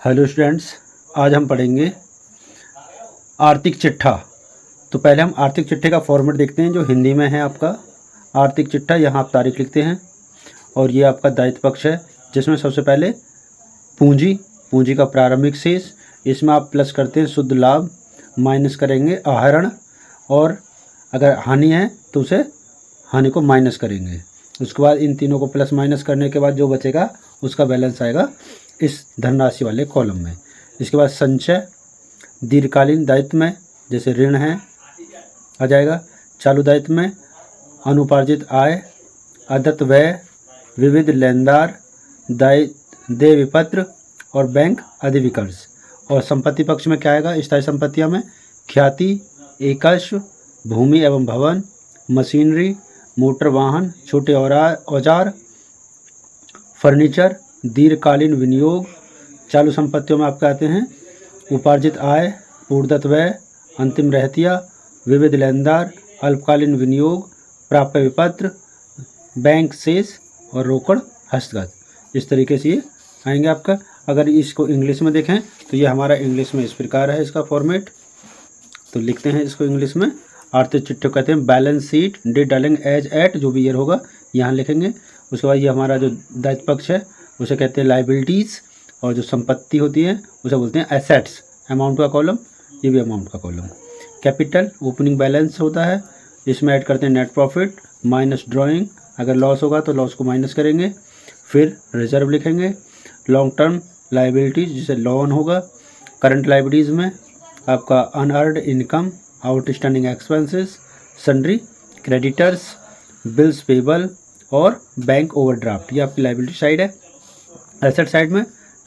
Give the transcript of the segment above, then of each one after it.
Hello students, आज हम पढ़ेंगे आर्थिक चिट्ठा। तो पहले हम आर्थिक चिट्ठे का फॉर्मेट देखते हैं जो हिंदी में है। आपका आर्थिक चिट्ठा, यहाँ आप तारीख लिखते हैं और ये आपका दायित्व पक्ष है, जिसमें सबसे पहले पूंजी का प्रारंभिक शेष, इसमें आप प्लस करते हैं शुद्ध लाभ, माइनस करेंगे आहरण, और अगर हानि है तो उसे हानि को माइनस करेंगे। उसके बाद इन तीनों को प्लस माइनस करने के बाद जो बचेगा उसका बैलेंस आएगा इस धनराशि वाले कॉलम में। इसके बाद संचय दीर्घकालीन दायित्व में, जैसे ऋण है, आ जाएगा। चालू दायित्व में अनुपार्जित आय, अदत्त व्यय, विविध लेनदार, देय विपत्र और बैंक अधिविकर्ष। और संपत्ति पक्ष में क्या आएगा? स्थायी संपत्तियों में ख्याति, एकस्व, भूमि एवं भवन, मशीनरी, मोटर वाहन, छोटे औजार, फर्नीचर, दीर्घकालीन विनियोग। चालू संपत्तियों में आपके आते हैं उपार्जित आय, पूर्वदत्त व्यय, अंतिम रहतिया, विविध लेनदार, अल्पकालीन विनियोग, प्राप्य विपत्र, बैंक शेष और रोकड़ हस्तगत। इस तरीके से ये आएंगे आपका। अगर इसको इंग्लिश में देखें तो ये हमारा इंग्लिश में इस प्रकार है इसका फॉर्मेट। तो लिखते हैं इसको इंग्लिश में। आर्थिक चिट्ठे कहते हैं बैलेंस शीट, डेट डालेंगे एज एट, जो भी ईयर होगा यहाँ लिखेंगे। उसके बाद ये हमारा जो दायित्व पक्ष है उसे कहते हैं लाइबिलिटीज़, और जो संपत्ति होती है उसे बोलते हैं एसेट्स। अमाउंट का कॉलम, ये भी अमाउंट का कॉलम। कैपिटल ओपनिंग बैलेंस होता है, इसमें ऐड करते हैं नेट प्रॉफिट माइनस ड्राइंग, अगर लॉस होगा तो लॉस को माइनस करेंगे। फिर रिजर्व लिखेंगे। लॉन्ग टर्म लाइबिलिटीज़, जिसे लोन होगा। करंट लाइबिलिटीज़ में आपका unearned income, outstanding expenses, sundry creditors, bills payable और बैंक ओवरड्राफ्ट, ये आपकी लाइबिलिटी साइड है। एसेट साइड में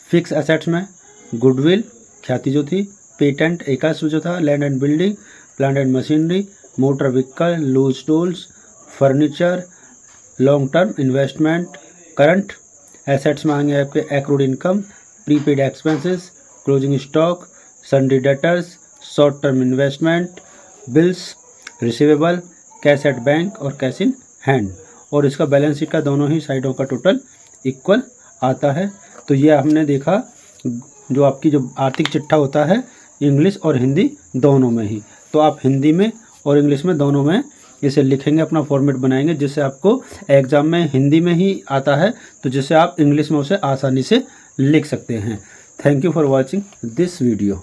फिक्स एसेट्स में गुडविल, ख्याति जो थी, पेटेंट एकस्व जो था, land and building, plant and machinery, motor vehicle, loose tools, furniture, long term investment. Current assets में आएंगे आपके accrued income, prepaid expenses, closing stock, sundry debtors, short term investment, bills, receivable, cash at bank और cash in hand. और इसका balance sheet का दोनों ही साइडों का टोटल इक्वल आता है। तो ये हमने देखा जो आपकी जो आर्थिक चिट्ठा होता है इंग्लिश और हिंदी दोनों में ही। तो आप हिंदी में और इंग्लिश में दोनों में इसे लिखेंगे, अपना फॉर्मेट बनाएंगे, जिससे आपको एग्ज़ाम में हिंदी में ही आता है, तो जिससे आप इंग्लिश में उसे आसानी से लिख सकते हैं। Thank you for watching this video.